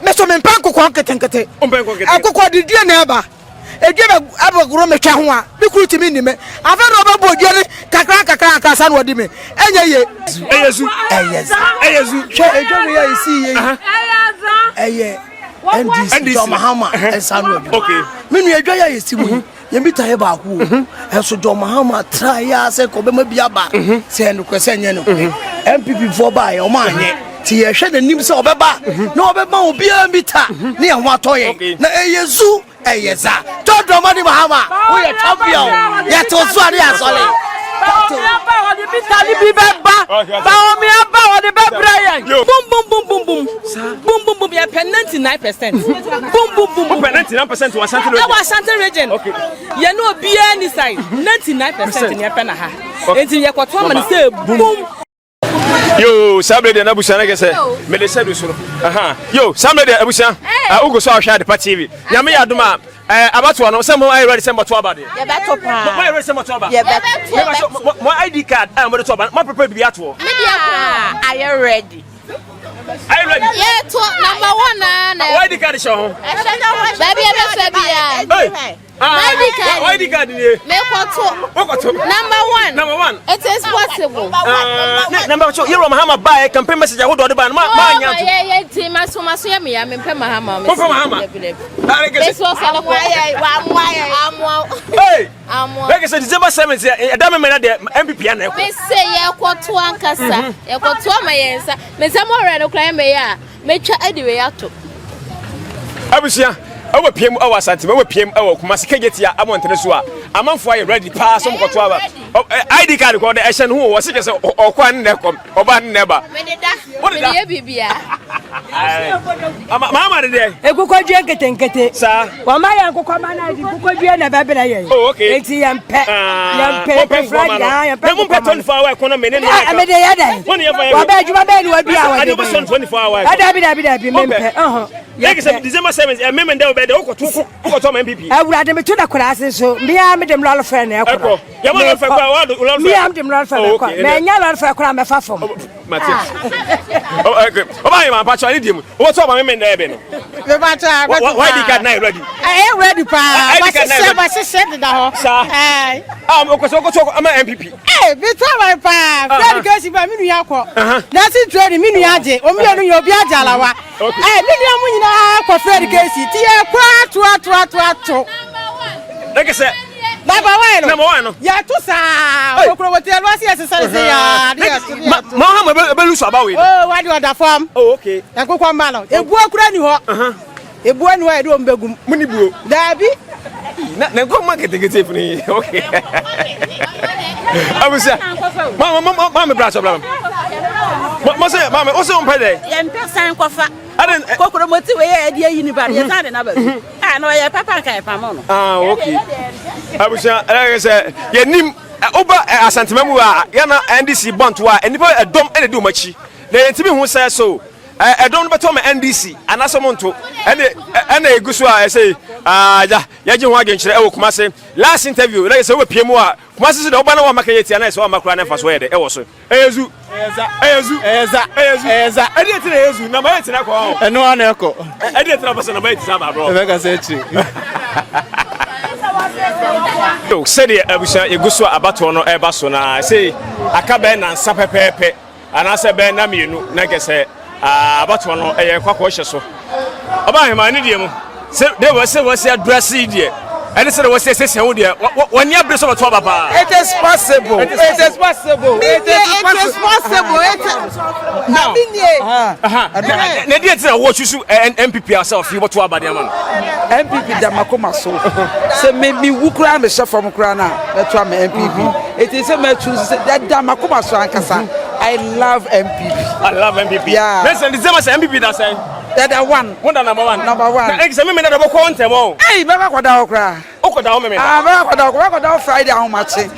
Meso me mpanko kwa nketenkete. Akokɔ de die na aba. Edie aba gro me twa ho a. Me kuru timi ni me. Afa no ba bo die ne kakra akasa no odi me. Enye ye. Eyezu. Hwe edwo me ya isi ye. Eye. NDC JohnMahama esanu odi. Okay. Me nu edwo ya isi mu. Ye bi tae ba ku. Enso JohnMahama try ya se ko be ma bi aba. Se no kwese nye no. MPP for ba ye o ma anye. Ti ye hwe nanim se obeba na obeba obi ambita na ye ho atoye na eyezu eyeza JohnMahama wo ye champion ye to so ari asole Bawumia ba the bebrayan boom ya 99% boom 99% was Asante region okay ye no obi any side 99% ye pe na ha enti ye kwoto ma say boom. Yo, somebody na busa na gese. Me de sedu soro. Aha. Yo, somebody abusa. Ugo so ahwa de pa TV. Nya me yadoma abato no say mo I ready say moto aba de. Ye beto pa. Mo I ready say moto aba. Ye beto. Mo ID card mo de to aba. Mo prepare bi ato. Are you ready? Are you ready? Yeah, to number 1 na. ID card show. Baby e be sabia. ID card ni. Me kwato. Number 1. It is possible. Number 2. You Mahama buy campaign message I would order ban ma nya. Yeah, team maso ya me ya me pe Mahama. Ko Mahama. This was Hey. Like I said December 7th e da me na de MPP na e ko. Me say ye kwato ankasa. Ye kwato amayensa. Me say mo re no kran me ya. Me twa ediwe ato. Abusia awa PM awa Asante awa PM awa Kumasi Kejetia amontre so a amanfo aye ready pa so mkoto aba ID card ko de ehye no wo se kese okwa nne kom oba nne ba me de ye bibia Mahama de Ekukwadwe nketenkete sa wa ma ya nkokwa ma na di kukwadwe na babela ye enti yempe Friday yempe me mpe 24 hour ko no me ne me de ya dai wa ba adwuma ba ni wa bia wa de 24 hour adabi mempe like I said December 7th me mende obede okoto ma MPP awurade me to da kwase so bia me dem lalo fe na ekoro ya ma fe kwa wa lalo fe bia me dem lalo fe kwa me nya lalo fe kwa me fa fom Matias okay oba ma pa cho ani di mu o to ma me mende ebe no me ba cha why the card now ready ready pa ba se da ho eh okoto ama MPP bi to ma pa Fred Kesi ba mi nu yakọ na si trade mi nu yaje o mi enu yo bi ajalawa mi nu amu nyina ko Fred Kesi ti e kwa to like I said number 1 no ya to sa okro wote lo si esesare se ya Mahama be lusu aba we why the other form okay yakokwa mba no ebu akura ni ho ebu anu wa edo mbegum muni buo dabi na go market get funi okay abusa mama bra so bra mo say mama o se on pede ye mpesan kofa kokoro moti we ye ade yi ni ba ye san na ba no ye papa kan pa mo no okay abusa like say ye nim oba Asante mamu a ya na NDC bonto a enipa edom ene di umachi na yentimi hu say so edom no beto ma NDC anaso monto ene eguso a say ya je ho agenkyere e wo Kumasi last interview like say we pie mu a Kumasi so de oba na wa Kejetia na so wa makura na fa so ye de e wo so eyezu edi tire eyezu na ma tire ko eno ana eko edi tire person na ma tire ba bro e ka say chi yo said abusa eguso abato no e ba so na say akabe na nsa pepepe anase be na mienu na gese abato no e kwakọ hye so oba hema ni die mu say they was address die and say was say wo die woni abre so bato baba it is possible now na die tira wo chusu MPP yourself you bato abade ama MPP da makoma so se me wukura me shefom kura na beto am MPP it is me choose that da makoma so ankasa I love MPP yeah listen the same MPP that say that one number one na say me na do ko ntemo hey baba kwada okra okoda o me baba kwada Friday ahomache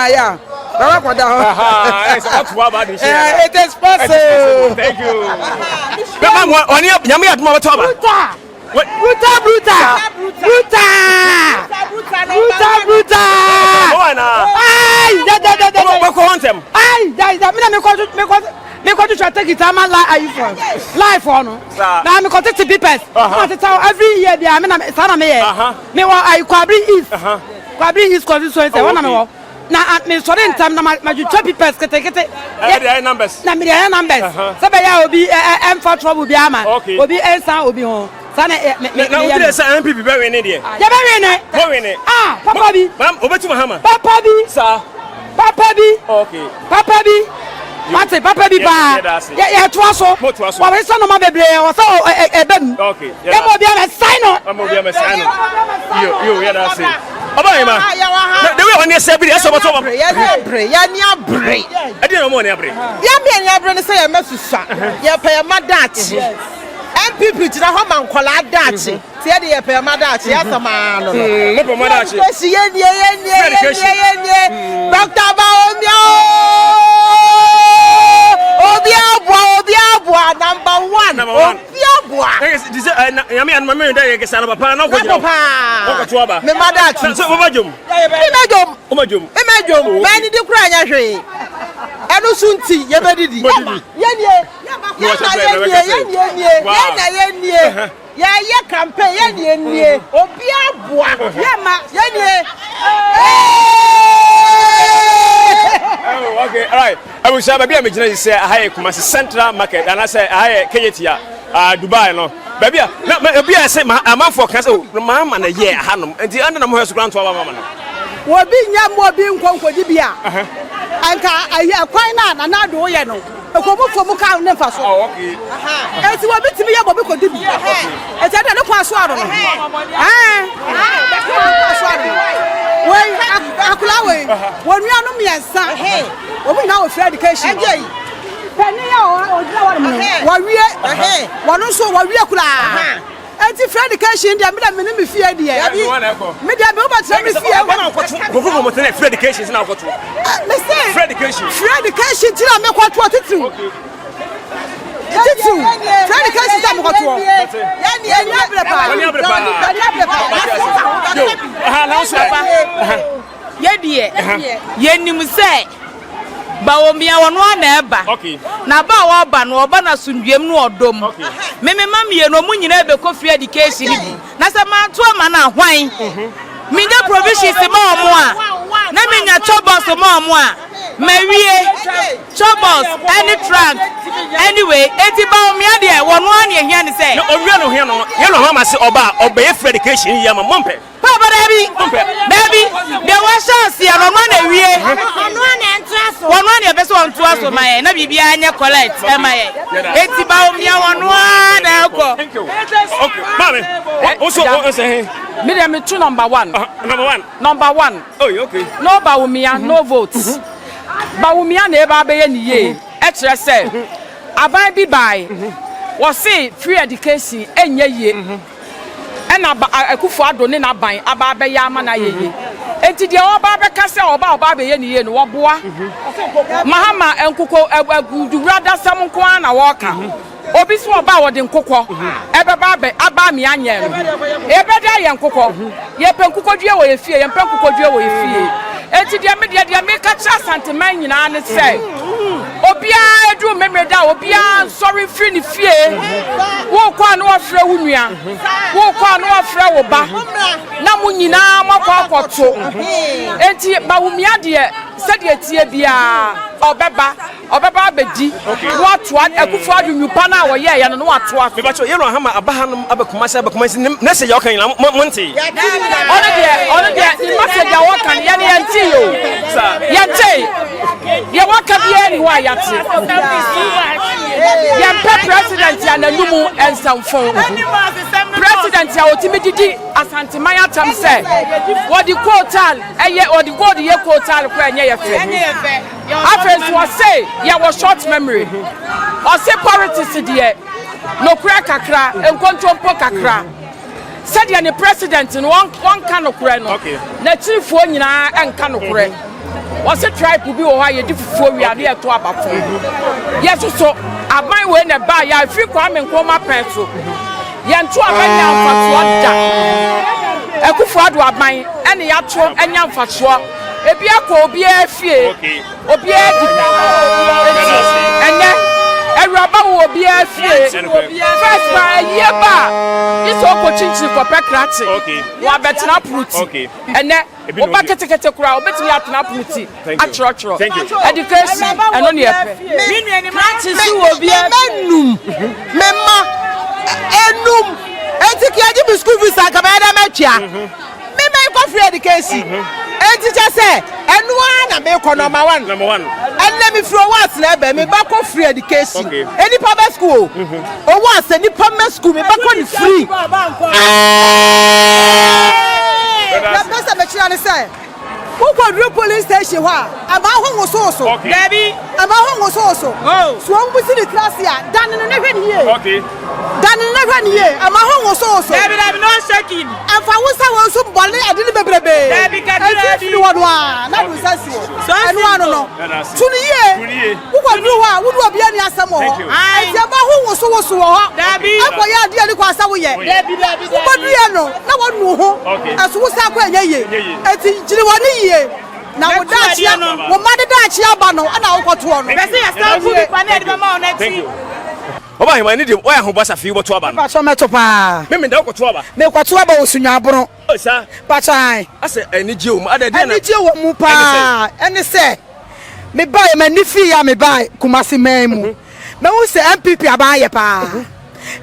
yeah baba kwada it is possible thank you baba oni nyame aduma beto aba bruta oh na ay What want them? Aye, me go to take it am life on. Now me go take the papers. Every year be me na sana me me wa I Kwabri East. Kwabri East constituency one me na me so den time na ma papers kete numbers. Na me numbers. So be ya obi em for trouble bi ama. Obi ensan obi ho. Sana na obi say MPP be win there. Ya be win. Ah, Papa bi. Mam obeti Mahama. Papa bi. Sir. Papa bi. Okay. Papa bi. Mate Papa bi ba. Ya to aso. Wa we so no ma bebre o so ebem. Okay. Ya mo bia me sign no. Mo bia me sign no. Yo ya da say. Obayima. The way on your say be so but ya ni abre. I didn't know abre. Ya me ni abre ne say ya mesusa. Ya pa ya madachi. MPP tira ho man kwala dachi. Tie de ya pa ya madachi ya sama no. Me pa madachi. Ye nie. Dr. Bawumia. Obiabwa number 1. Obiabwa. Yami and my man dey get sana papa na ko jira. Ko to aba. Me madachi. So obajum. Omajum. Mani di kura nya hwe. Enu sunti ye bedidi. Ye nie. Ye campaign ye nie. Obiabwa. Ye nie. Oh, okay, all right. I will say, baby, I'm going to say, I Kumasi Central Market, and I say, I Kejetia, Dubai, no. Baby, I say, I'm for Castle, Mahama, and a year, Hanum, and the under the most grand to our mama. What be yam, what being Conquodibia? I hear quite not, and I do, you know. A couple from Muka never saw. Oh, okay. And you want to be able to do it. And I don't pass water. When we are no me and son, when we now fair education. One also what we are. And if fair education, they are me fear the media over to me fear. Free education is now got to. Free education. Free education till I make what it do. It's true. Free education is not Bawumia wonwa na eba na ba wa ba no oba na sundwem no odom me mamie no mu nyina be ko free education bi na se ma to ma na hwan me get provisions ma omo a na me nya chobos ma omo a mawie chobos any track anyway eti Bawumia de wonwa na ehia ni se no owia no hia no ye no ha ma se oba obeye free education ya ma mompe Papa baby there was chance ya no na wie one ya beso on to aso my na bibia anya collect e my eti Bawumia wonu na ko thank you okay mama also say me dem to number 1 number 1 oh okay no Bawumia no votes Bawumia na eba be ye ni ye e kire say aban bi bai wo say free education enye ye ena akufo adone na ban aba be ya ama na ye enti de oba be ka se oba be ye ni ye no wo boa Mahama enkuko agudura da sam nko na wo ka obi so oba wo de nkokọ ebe ba be aba mi anya no ebe da ye nkokọ ye pe nkokọ due wo ye fie ye pe nkokọ due wo ye fie enti de me ka cha santeman nyina ne se obia edu memre da obia sorry free ni fie wo kwa no afra wo nua wo kwa no afra wo ba na mu nyina makwa akoto enti Bawumia de se de tie bia obeba bedi watu akufu adwupa na wo ye no watu afi me bacho ye no hama abahanum abakumasi na se ye okan monte ono de ni message ya wokan ye ne yanti yo yanti ye waka bia ni wa yati ye president ya nanumu ensamfo president ya otimididi asanteman atam se wodi quotal eye wodi god ye quotal ko enye ye fe afenso was say ya was short memory or say politics there no kura kakra enkontompo kakra said ya ni president no one kan okura no na chiefo nyina enka no kura was say tribe bi wo ha ye difufuo wi ade eto abafo yeso so aban we na ba ya free kwame nkoma penso ye nto abanya mfaso da ekufu ado aban ene ya to enya mfaso ebi akọ obi afie obi adi ene ewraba wo obi afie first by yeba iso ko chinchin ko pekrati wa betna pruti ene oba ketekete kura obetimi atna pruti achrochro education eno ne epe mi nuani matches wo obi menum memma enum etiki aji school fees akabada machia me go free education teacher say na me ko number 1 and let me from what level me back go free education any public school o what any public school me back go free na pesa me try say who go police station wa ama ho so Debbie ama ho so so we see the class here dan no hwe ni here dan no hwe ni here ama ho so Debbie no shaking and for we say we so bole ade ni bebrebe Debbie Debbie one na do say so and one no to ni here who go wa wo do bia ni asem ho ati ama ho so ho Debbie akoya ade ani kwa asa wo ye Debbie wo go do ye no na wo nu ho aso wo sa kwa nya ye ati jiri woni na wo dachi wo made dachi aba no na wo koto no be say ya stand food pa na e be ma on ati oba he mani de wo ya ho basa fi wo to aba no ba so meto pa me da wo koto aba me koto aba wo sunya aboro o sa pa chan ase eni je o mu ada de na eni je wo mu pa eni se me buy me ni fi ya me buy Kumasi man mu me wo se MPP aba ye pa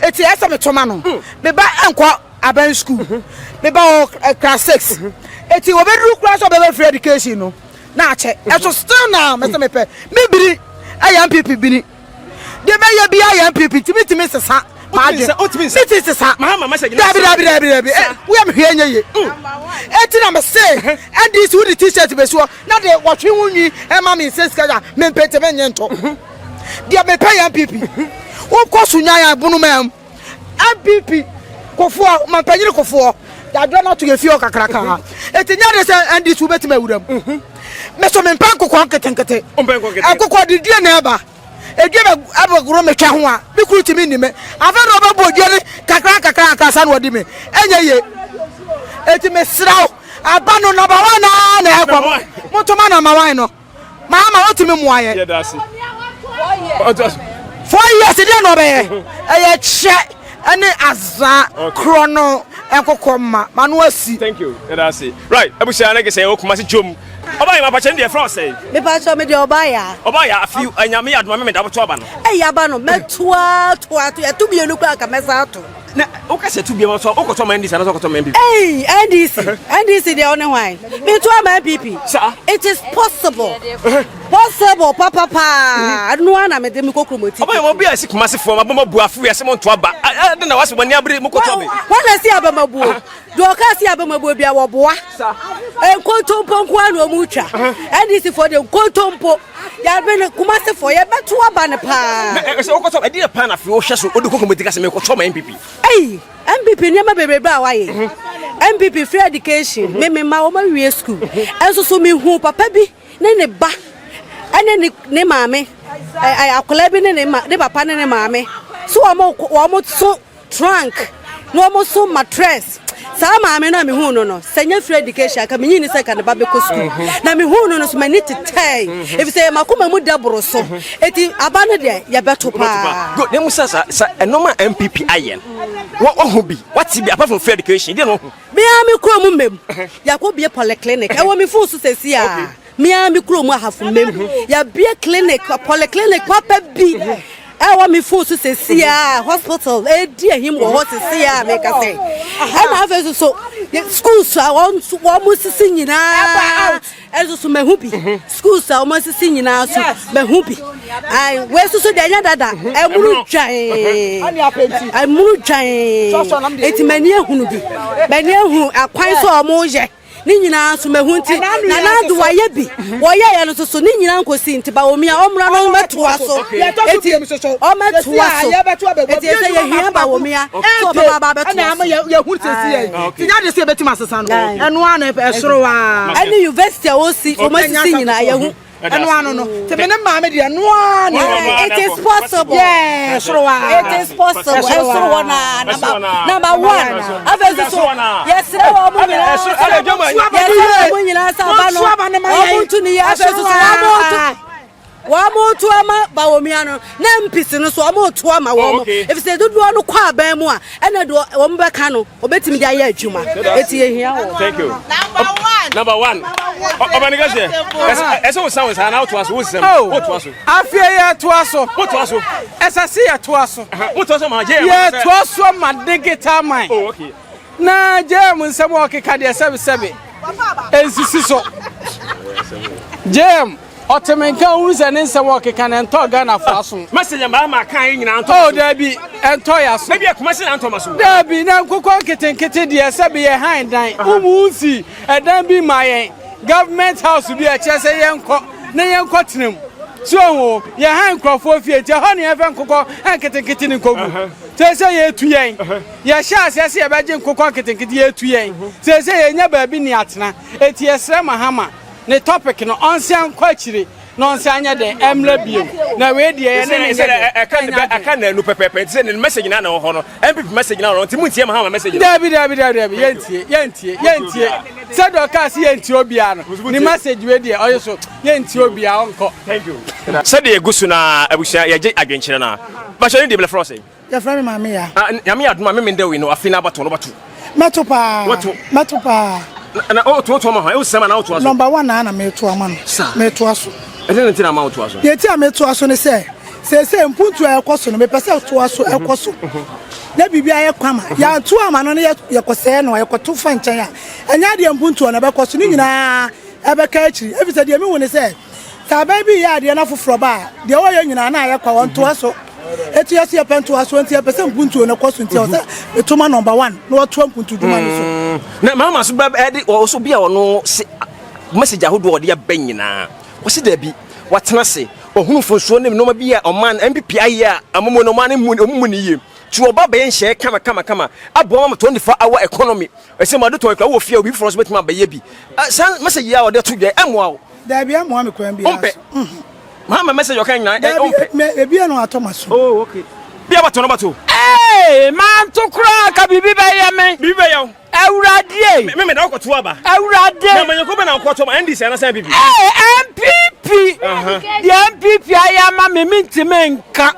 eti ese me to ma no me buy enko aban school me buy class 6 eti obedu class of free education no na che eto still now me say me pe me biri ayan MPP bini de me ye bi ayan MPP timi sesa ma de timi sesa Mahama message dabi we am hwe nye eti na me say NDC with the t-shirt be so na de watwe wunyi e ma me say skaja me pete me nyento de me pay MPP wo kosu nya ya bunu mem MPP kofo ma panyire kofo da do not to get feel kakraka etinya de say NDC betima wuram me so me mpan kokon ketenkete akokọ de die na eba edie abagoro me twa ho a me kurutimi ni me afa no ba bodie ne kakra akasa no odi me enye ye eti me sraw abano number 1 na ekwa mutoma na mawan no Mahama otimi muaye yeah that's it 4 years dey no be eye che ene azza krono ekokoma manu asi thank you that's it right abusia na ge say Kumasi jom oba ma pa chen dey from say me pa so me dey oba ya afiu anyame adoma me da boto oba no aba no metua to ya tubi enu kwa ka mesa to na o ka se tubi boto o ko to ma NDC na so ko to ma MPP NDC dey on why me to ma MPP it is possible papa no na me de me kokromoti oba mo bia si Kumasi fo ma bo bu afu ya se mo to aba na wase boni abere mo ko to me wala si aba mabu do ka si aba mabu bia wo boa enkontompo kwa no mu twa NDC for the enkontompo ya be Kumasi for ye beto aba ne pa se o ko to e dey pa na fi o hwe so o de kokromoti ka se me ko to ma MPP MPP ne ma bebe ba wa ye MPP free education me ma o ma wie school enso so me hu papa bi ne ba ane ne maame akola bi ne papa ne maame so wo mo so trunk no mo so mattress sa maame na me hu no senya free education ka me nyini se ka ne ba be ko school na me hu no so mani tetay if say makoma mu dabro so eti aba no de ye beto pa go ne musa sa enoma MPP ayen wo hu bi what be apart from free education dey no me am kro mu mem yakobie polyclinic e wo me fu so sesi a me am kro mu ahafo mem ya bie clinic polyclinic papa bi I want me force to say hospital di him wo sesi a me ka say and have so schools I want almost see nyina so me hu bi schools almost see nyina so me hu bi I we so de nya dada emuru twan eti mani ehunu bi mani ehu akwan so omo je ni nyina so mahunti na na do waye bi woye ye no so ni nyina nkosi nti Bawumia omra no metoa so eti o metoa so eti se ye hia Bawumia so baba beto na ma ye hunti si ti nya de se betima sesa no eno ana esoro wa any university o si o ma si nyina ye hu eno ano no te me ne ma me de no ano it is possible yes so it is possible so na number 1 avezi so yes wa mo nyina yes mo nyina sa ba no o muntu ni yes so wa mo to ama Bawumia no na mpisi no so ama to ama wo mo if say dodo no kwa aban mu a ena do wo mbeka no obetimi dia ya adwuma eti ehia wo thank you number 1 obanigase eso sound sa na to aso wo sem wo to aso afia ya to aso wo to aso esase ya to aso wo to aso ma je ya to aso ma digital mind oh okay na je mu nsem o keka de sebe ensisi so jem otemenka uruze ne nsem o keka na ento Ghana faso message Mahama kan nyina anto oh dabi ento ya so maybe e Kumasi na anto maso dabi na nkoko ketenkete de sebe ye hand dan umunsi edan bi mayen government house bi a chese yenko na yenko tenem so ye hand crofo fie je ho ne even nkoko enketenkete ni kogu sese ye tu yen ye sha sese ye beje nkoko ketenkete ye tu yen sese ye nya ba bi ni atena eti esre Mahama ne topic no onsian kwachiri no onsian nya de emra bio na we de ye ne aka na nu pepepe se ne message na na ho no MPP message na no nti muntie Mahama message dabi yentie se do ka se yentie obia no ni message we de oyeso yentie obia onko thank you se de egusu na abusia ye je adwenkyere na ba shey de bele frose ya frame mama ya nyame aduma me ndewe no afina bato no bato metopa na o to ma ha e sema na o to aso number 1 na meto ama no meto aso e de ntina ma o to aso ye ti ameto aso ne se mpuntu ekoso no me pese to aso ekoso na bibia ye kwama ya to ama no ye kose no ye koto fa nchan ya enya de mpuntu na be koso ni nyina e be ka akiri e fi se de mi woni se ta ba bi ya de na foforo ba de wo ye nyina na ye kwa won to aso eti yesi ye pentu aso nti ye pese mpuntu na koso nti o se etoma number 1 na o to mpuntu duma ni so na Mahama so ba e o so bia ono message ahodo o de ba nyina wo se da bi watena se ohunu fonso ne no ma bia o man MPP aye a amomo no man mu ni ye ti oba be nhye kama abo ma 24-hour economy ese ma do to wo fia obi for us betima ba ye bi san message ya o de to de emwa da bia mo am kwan bia Mahama message o kan nyina e bia no atomaso oh okay bia bato no bato man to kra ka bibi ba ye me bibi ba ye Awurade me da ko to aba Awurade na manyo ko be na ko to ma NDC na san bibi MPP the MPP ayama me mintimenka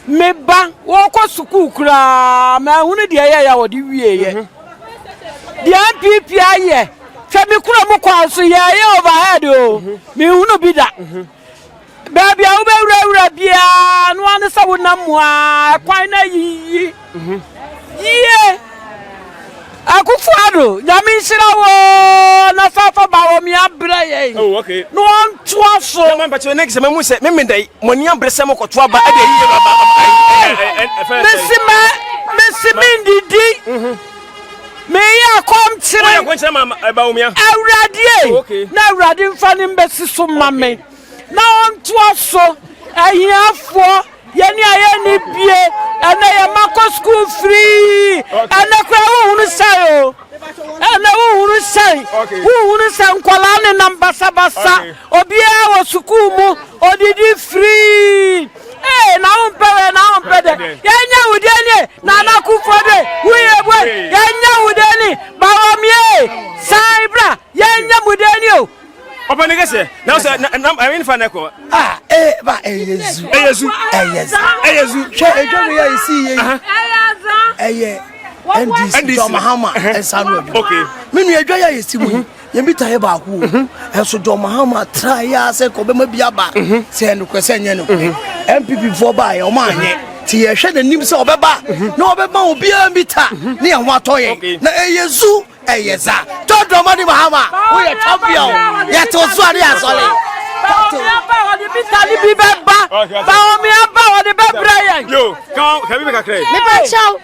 me ba wo ko suku kura ma hunu de ya wo de wie ye the MPP aye fe me kura mo kwa so ye overhead o me hunu bi da baby a ubewura bia no ane sa wona moa kwan na yi ye akufuado nyame nsira wo na safa Bawumia bra ye oh okay no on to aso man ba che next me se me dai moni ambrese mo ko to aba e de yi baba Messi ndidi me ya kom chire ko nche ma Bawumia Awurade na Awurade mfa ne mbesi so mame na on to aso ahiafo yeni ayeni bie ana ya mako school free ana kwa hunu sayo ana hunu sai hunu san kwala ne namba sabasa obia wo school mu odidi free na umpe de yenya udeni na nakufode huyebwe yenya udeni Bawumia saibra yenya mudeni o obanigese na so I mean faneko ba eyezu she ejomi ya isi ye NDC JohnMahama esanu okay minu edwa ya isi mu ye mi taye ba ku eso JohnMahama try ya se ko be ma bia ba se en kwese nye no MPP for ba ye o ma anye ti ye hwe na nim se obeba na obeba obi ambita ne ye ho atoye na eyezu eyeza JohnMahama we are champion ye to so ari asole Bawumia ba wo de bitali bi beba Bawumia ba wo de bebra ye yo kan bi kakre me pa chaw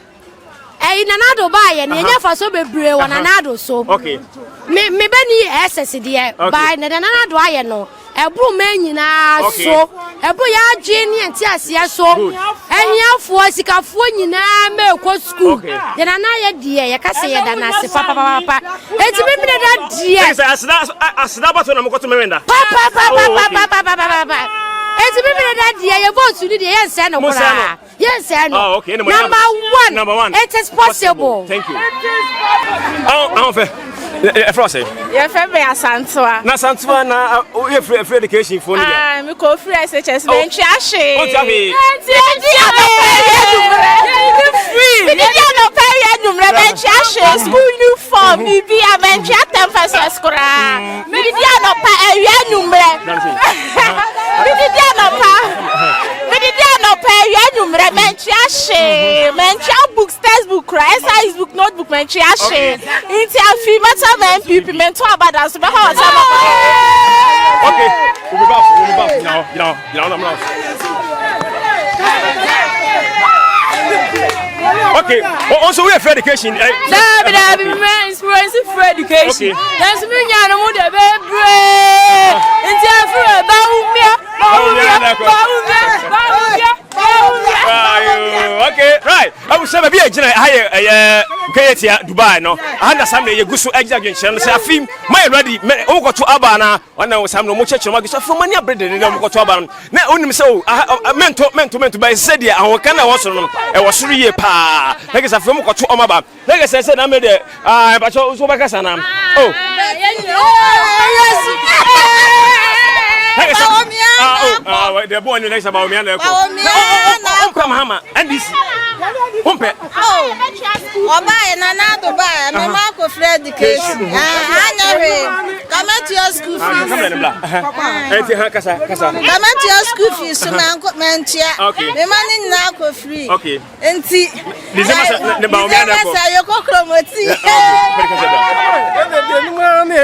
nanado ba ye ne nya fa so bebre wo nanado so okay me be ni SS de ba nanado aye no Ebru men nyina so. Ebru ya adwe ne enti ase so. Ehiafo sikafo nyina me ko school. Ye na na ye die ye ka se ye da na se papa. Enti me da die. Asida bato na mkoto memenda. Papa. Enti me da die ye vote ni die ye se no kora. Yes, I know. Okay. Number one. It is possible. Thank you. Frosty. Your family are Santua. Na Santua na free education for you. Me call free SHS Benchashi. What's up here? School uniform. Me be a Bencha Tempest Scora. Me did not pay a number. Me did not pay a number. Mencha books, textbook, exercise book, notebook, Menchashi. Into a female people meant to about us. Okay, we'll be back now. I'm not. Okay, also we have free education. Free education. That's me, I'm on the baby. Okay, right. I will say maybe I Kejetia Dubai no. I understand you go so exaggerate. Say I film my ready. O go to Abana. When I was having no much church, I go for money bread. Then go to Abana. Na only so meant to by said ya. I can was on. I was 3 years pa. Like I said, from go to Omaba. Like I said, I made it. But so back as an oh. The boy in the next about me and Mahama, NDC. Umpe. Oh, buy and another buy. My Marco free education. Come at your school fees. Come at your school fees. So man, okay. The money now free. Okay. And see, the Bawumia. You go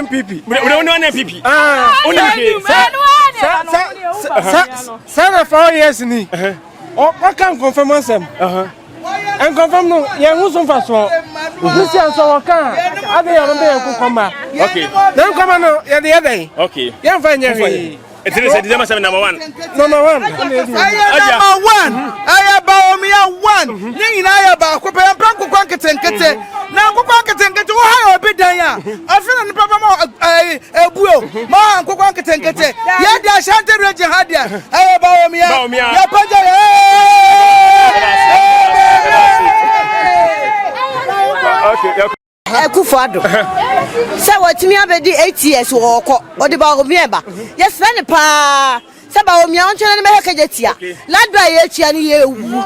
MPP. We don't know MPP. Sana 4 years ni. What can confirm them? And confirm no, yeah, who's on fast for? This is so can. I don't come back. Okay. Then come on, yeah, the other day. Okay. Yeah, fine, yeah. It is December 7 number 1. Number 1. I am Bawumia 1. Ning I about Copa Branco Quankete. Now Quankete to higher bit there. I feel on the Papa a bull. Ma Quankete. Yet the Shanty Region had ya. I am Bawumia. Okay. Ekufado. Say what me abedi 8 years wo ko. O de Bawumia ba. Yes friend pa. Say Bawumia on chene me Kejetia. Ladwa ye chia ni ye wu.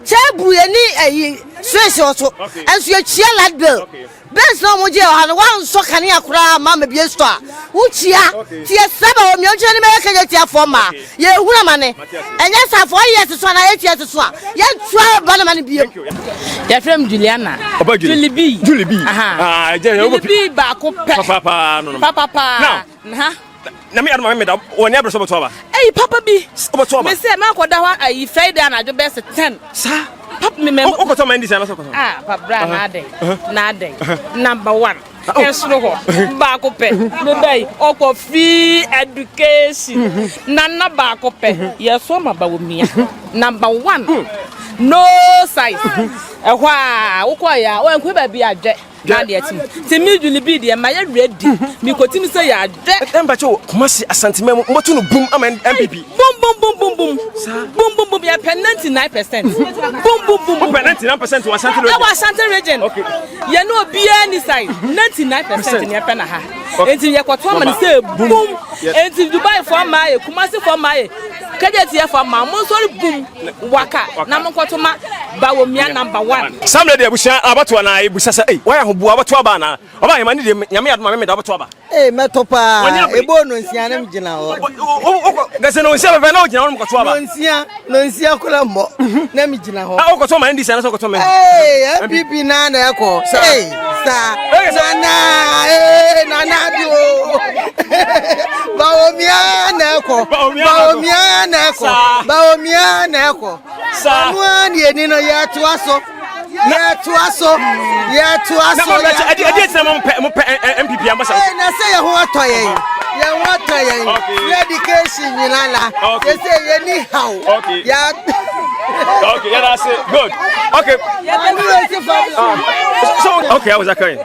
Chebu ye ni Swiss also. And so ye chia ladbill. Best no mo je o han wan so kane akura ma me bie sto a. Wo chia. Ti ye say Bawumia on chene me Kejetia for ma. Ye huna mane. Enya sa 4 years so na 8 years so a. Ye twa ba na mane bie. Your friend Juliana. Julie B. Aha. Julie B. Bako Papa. No. Papa. Now. Na me adama me da woni abreso botoba. Hey Papa B. Botoba. Me say ma koda ho ayi Friday na jo best 10. Sa. Papa me me. O koto ma NDC na so koto. Papa na den. Number 1. Yes no ho. Bako pe. Me dai oko free education. Nana bako pe. Yes so ma Bawumia. Number 1. No size. Ehwa ukoya o enku ba bi adwe na de atim temi Julie bi de ma ya ready mi kotimi say ya adwe embacho Kumasi asantima moto no boom am MPP boom ya 99%. Boom 99% was Asante region. Asante region. Okay. Ya no obi any size 99% ni epe na ha. Enti ye kwoto ma say boom. Enti Dubai for my Kumasi for my Kejetia for my mo so boom waka na mo kwoto ma Bawumia number 1. Some lady abusha abato na ebusa say why ho bu abato aba na oba ye mani de nyame adoma me da abato aba metopa ebo no nsia na mgina ho gase no nsia be na ogina no mkoto aba no nsia kula mbo na mgina ho okoto ma NDC na so okoto me MPP na na eko sa na dio Bawumia na eko Bawumia na eko sa nwani eni no ya to aso MPP ambassador na say ho atoye ya wata ya education nyinala you say anyhow ya okay yeah that's it good okay so okay I was okay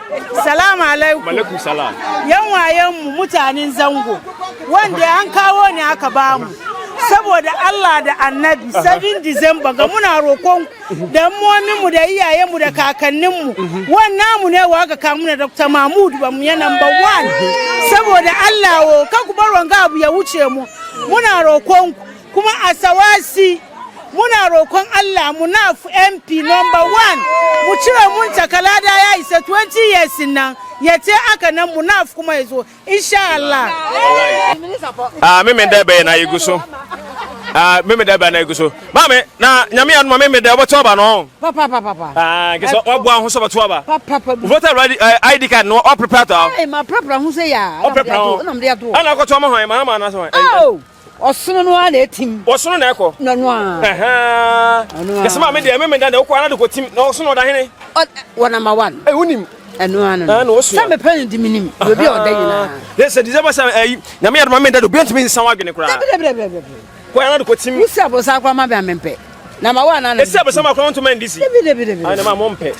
salamu alaikum alaikum salam yan wayen mu mutanen zango wanda an kawo ne aka ba mu saboda Allah da Annabi 7 December ga muna roƙon da mu da iyayen mu da kakannin mu wannan mu ne wa ga kamu da Dr. Mahmud ba mu ya number 1 saboda Allah wo ka ku bar wanga abu ya wuce mu muna roƙon kuma a sawasi muna roƙon Allah munaf MP number 1 mu cire mun takalada ya isa 20 years nan yace aka nan munaf kuma yazo insha Allah meme da be na yiguso meme da be na yiguso mame na nyame anu meme da oboto ba no papa ke so obo ahun so boto ba papa voter ready ID card no all prepared to ma prepare hu say ya na me do ana ko to mo hwan Mahama na so Osono no ana etim. Osono na ekọ. No no a. Yes ma me de me da ko ana de ko tim na osono da hene. Wa number 1. Unim. Eno ana. No so. Sa me pen di minim. We bi oda yina. Yes, December sa na me ma me da do bi ntimi nsan wa gene kura. Ko ana de ko tim. Usi abosa kwa ma bi amempe. Number 1 ana. Esi abosa ma kwa ntoma NDC. Ana ma mo mpe.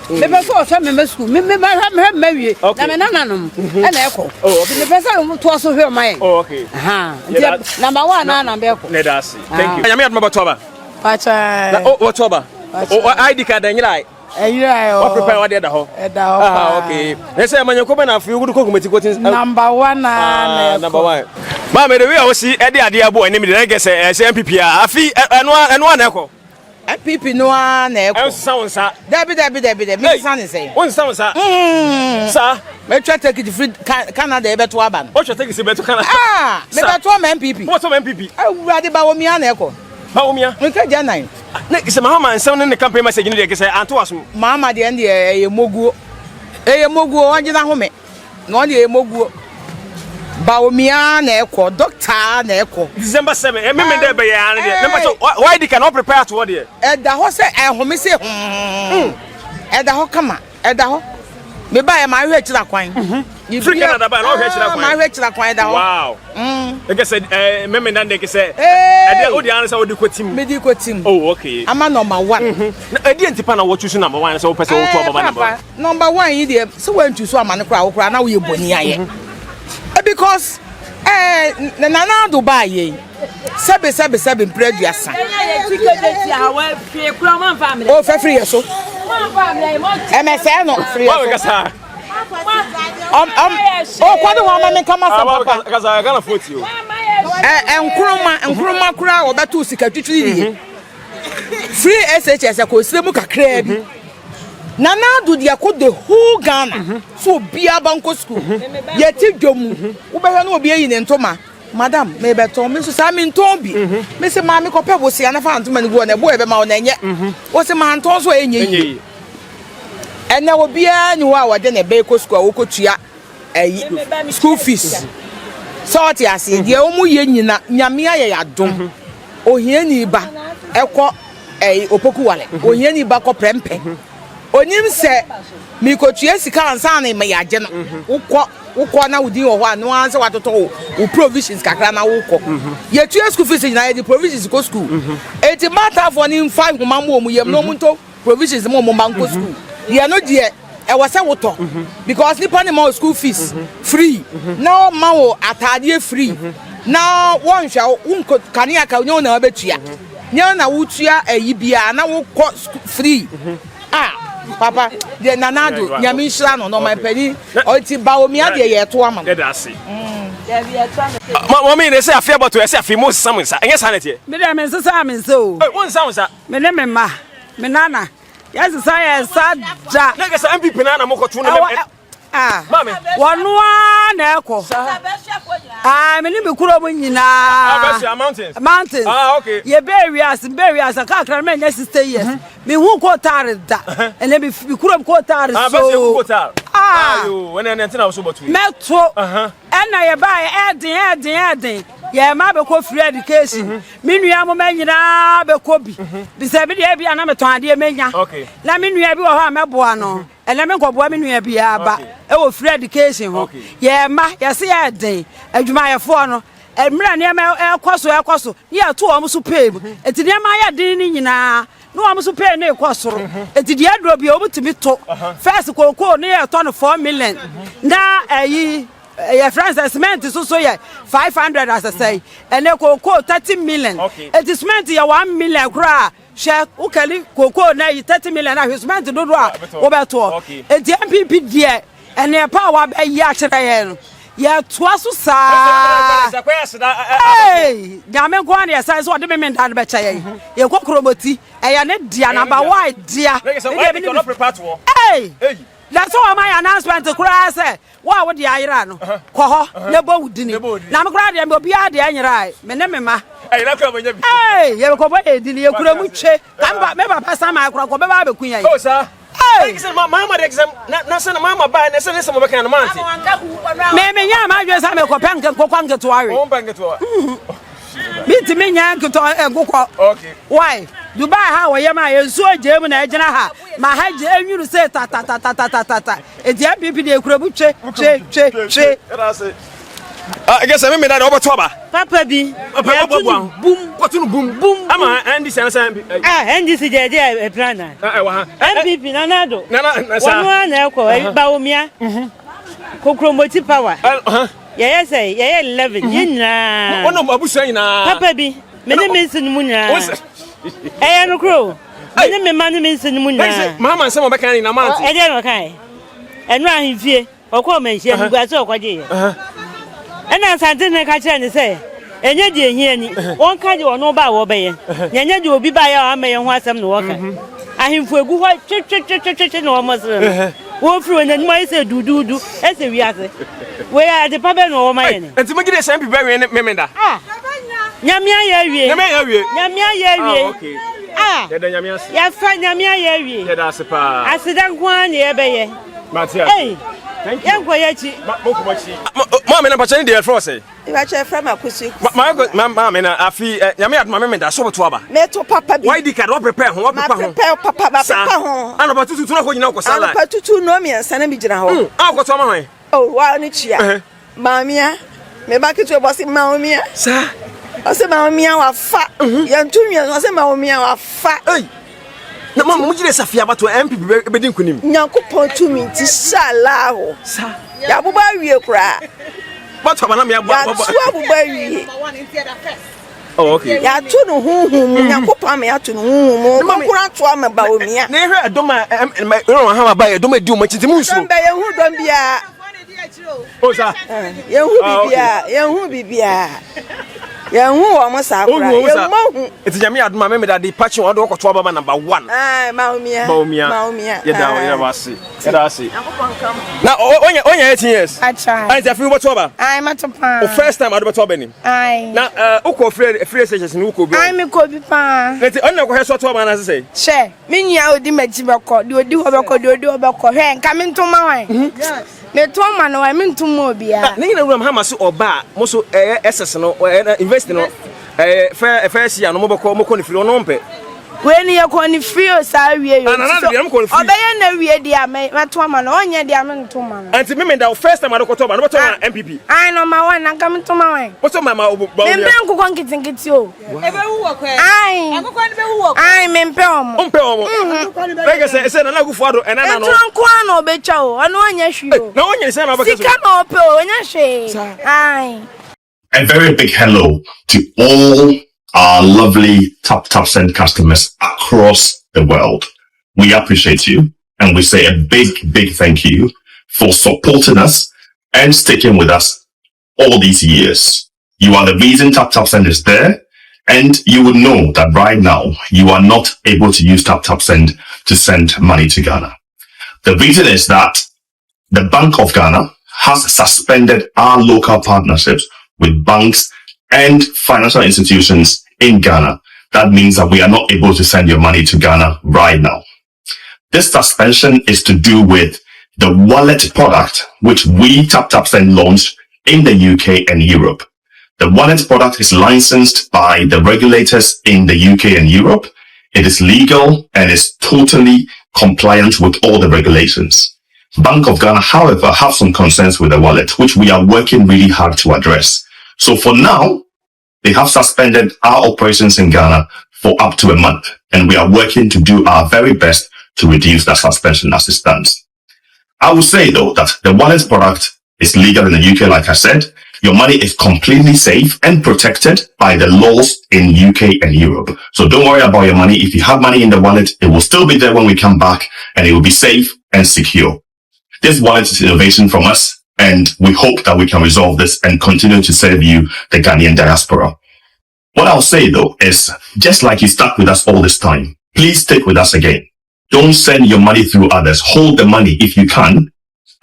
Me be so so me school. Me wie. Na me nananom. Ena ekọ. Me be so to so hwe mai. Oh okay. Number 1 na be ekọ. Ne da si. Thank you. Nyame admo botoba. Pacha. Na botoba. ID card anyira. O prepare what da ho. Okay. They say manyo ko be na afi wudu ko komiti ko tin. Number 1 na. Number 1. Ma me the way I see e dey ade abo ani me dey get say MPP afi eno na ekọ. MPP no na ekọ. Ensa. Dabi. Me san say. Onsa. Sa. Me try take it free Canada e beto aba no. O try take it beto Canada. Me beto ma MPP. What some MPP? Awurade Bawumia na ekọ. Bawumia. Me Kejetia. Na ise Mahama nsem ne campaign message ni dey say anto aso. Mahama de ende e moguo. Onjina home. No de e moguo. Bawumia na ekọ, doctor na ekọ. December 7. Me dey be ya na dey. Number 2, why they cannot prepare to what there? Da ho say home say da ho kama. Da ho. Me ba e ma hwe kira kwan. Free Canada ba no hwe kira kwan. Ma hwe kira kwan da ho. Wow. Like I said me nan dey say e dey odi an say odi kotim. Me di kotim. Oh okay. Ama number 1. Na e dey ntipa na wo choose number 1 say wo person wo to baba number. Number 1 yi dey so wan choose so amane kura na wo ye boni aye. Because nana do ba ye. Sebe preduasa. Kejetia wa fie kura man family. O fe free so. Man family mo. MSN no free so. Wa kasa. O kwado wa ma me kama sa papa. Kasa Ghana 40 o. Nkruma kura wo betu sika twitwiri. Free SHS ko siremu kakra bi. Nana do dia ko the whole Ghana. So bia banko school. Yeti dwomu. Wo be hwe no obi ayi ne ntoma. Madam, me beto me so sa me nton bi. Me se ma me ko pe bo sia na fa ntoma ni go na bo e be ma wo na enye. Wo se ma nton so enye. Ena obi a ni wa wa de na be ko school wo ko tua school fees. So what you say, de o mu ye nyina nyame aye yadom. Ohia ni ba ekọ opoku wale. Ohia ni ba ko prempe. Onim se mi ko tua sika ansa na me yaje no. Wokọ na wudi wo ho anu anse watoto wo provisions kakra na wokọ. Ye tua school fees nyina ye the provisions go school. Eti matter for ni 5 homa mo mu yem no mu to provisions mo banko school. Ye no de e wase woto because nipa ni ma school fees free. Now ma wo atade free. Now won hwa unko kania ka nyo na obetua. Nyo na wotua ayi bia na wokọ free. Papa, the nanado, Yamishlan, no my penny, or it's Bawumia, ye to a man. Mammy, they say I fear about to say most summons. I guess sanity. Madame is a so. One sounds up. Menema, Menana. Yes, I sad. Like some people, Nana Moko Tuna. Mammy, one echo. I'm in the Kurabina mountains. Okay. Ye bury us, I can't remember yesterday. Yes, me who caught tired that, and then we could have caught tired. When I was about to Metro, and I buy adding. Yeah, my go free education. Meanwhile, man, you know, be copy. Beside me, I'm a 20 mania. Okay. Let me know how my boy. and let me go boy me be aba e wo free education ho ye ma ye se ye den adwuma ye fo no emra ne ma ekoso ye to o so pay enti ne ma ye den ni nyina no am so pay na ekosoro enti de adro bi o mutimi to first koko ne ye to no 4 million na ayi your friends cement so yeah 500 as I say and koko 30 million it is cement ya 1 million kra share ukali koko na 30 million na cement do do a obeto e di MPP die and e power be ya kire ye ya toaso sa hey nyame ko an ya sai so de me nda be cha ye ye kokroboti e ya ne dia na ba why dia hey that's all my announcement to cry say wa wo dia yira no ko ho na bo wudini na me kura dia me obi a dia nyira me ne me ma eh na kwa manya bi eh ye ko bo edini ye kura mu twe kamba me ba pasa ma kura ko be ba be kunya oh sir eh say mama the exam na say mama ba na say mo be kan no manti me nya ma dwe sa me ko pen ko kwa ngeto are o pen ngeto binti me nya ngeto engukọ okay why Dubai ha wo yema yensu agem na agina ha ma ha je enwuru se ta e dia bibi de ekurabu che I guess I mean that over toba papa bi boom boom ama NDC na say NDC je plana wa ha MPP nanado na sa wonu na ekọ Bawumia kokromoti power yes say 11 nyina ono abusu nyina papa bi me ne mensin mu nyina no crow me me man me nsin mu nyina Mahama nsem obeka ni na manti e dey no kai enu ahimfie okọ manhie ni gwa se okwaje ye ena sante ne ka kire ni se enye di ehia ni won ka je wono ba wo be ye nyenye di obi ba ya amaye ho asem no woka ahimfu egu ho twe no mo se wo fru na ni ma se dududu ese wi ase we ya de pa be no wo ma ye ni enti mo gide sem be we memenda nyamia ya wie okay ya da nyamia ya fa nyamia ya wie ya da sepa asidan kwa ne be ye Matia thank you yanko ya chi ma me na pa chani de fro say Iba che from akusi ma me na afi nyamia ma me da so boto aba me to papa bi why di card wo prepare ho papa ba papa ho ano ba tutu na ko nyina ko sala ano pa tutu no mi ansa na mi gina ho ko to ma ho oh wa ni chia mamia me ba kitu bosi Bawumia sa ose Bawumia wa fa ya ntumi ose Bawumia wa fa na mama mu gire safia ba to MPP be din kunim Nyankopon tumi ti sala ho sa ya buba wie kura ba to ba na me ya ya tu buba wie oh okay ya tu no huhum Nyankopon me ya tu no huhum mo kura to am Bawumia na ehwe adoma Mahama ba adoma di o machinti mu nsu mbe ye hu dom bia o sa ye hu bibia ye hu wo mo sa kura ye mo hu eti nyame adoma me da di patch o do ko to baba number 1 Bawumia ye da ya wasi na onya 18 years acha ai jafi wo to ba ai matopa o first time ado to ba ni ai na uko free sessions ni uko bi ai me ko bi pa eti onna ko he so to ba na se she minya odi maji beko di odi ho beko he nka me ntoma wan me to ma no wa me ntoma obia ni na wura Mahama so oba mo so SS no invest no first year no mo beko mo ko ni free no mpe when you go ni free o sa wie yo obeye na wie dia me to ma no onye dia me ntoma no anti me da first time ado ko to ba no to na MPP ai no ma wan nka me ntoma wan mo so mama Bawumia me nko kon kitinkiti o ebe hu wo kwa ai akoko ni be hu wo ai me mpe omo like say na gufu ado na no nko na obecha o ono onye hwi o na onye say na ba sika na ope o onye hwe ai A very big hello to all our lovely Taptap Send customers across the world. We appreciate you and we say a big thank you for supporting us and sticking with us all these years. You are the reason Taptap Send is there, and you will know that right now you are not able to use Taptap Send to send money to Ghana. The reason is that the Bank of Ghana has suspended our local partnerships with banks and financial institutions in Ghana. That means that we are not able to send your money to Ghana right now. This suspension is to do with the wallet product, which we Taptap Send launched in the UK and Europe. The wallet product is licensed by the regulators in the UK and Europe. It is legal and is totally compliant with all the regulations. Bank of Ghana, however, have some concerns with the wallet, which we are working really hard to address. So for now, they have suspended our operations in Ghana for up to a month, and we are working to do our very best to reduce that suspension as it stands. I will say, though, that the wallet product is legal in the UK, like I said. Your money is completely safe and protected by the laws in UK and Europe. So don't worry about your money. If you have money in the wallet, it will still be there when we come back, and it will be safe and secure. This wallet is innovation from us, and we hope that we can resolve this and continue to serve you, the Ghanaian diaspora. What I'll say, though, is just like you stuck with us all this time, please stick with us again. Don't send your money through others. Hold the money if you can,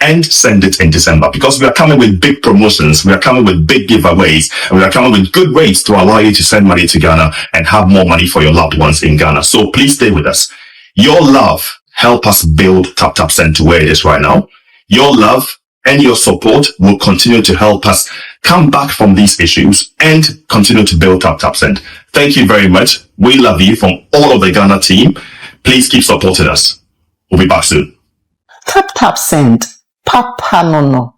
and send it in December, because we are coming with big promotions, we are coming with big giveaways, and we are coming with good rates to allow you to send money to Ghana and have more money for your loved ones in Ghana. So please stay with us. Your love help us build Taptap Send to where it is right now. Your love and your support will continue to help us come back from these issues and continue to build Taptap Send. Thank you very much. We love you from all of the Ghana team. Please keep supporting us. We'll be back soon. Taptap Send. Papa no no.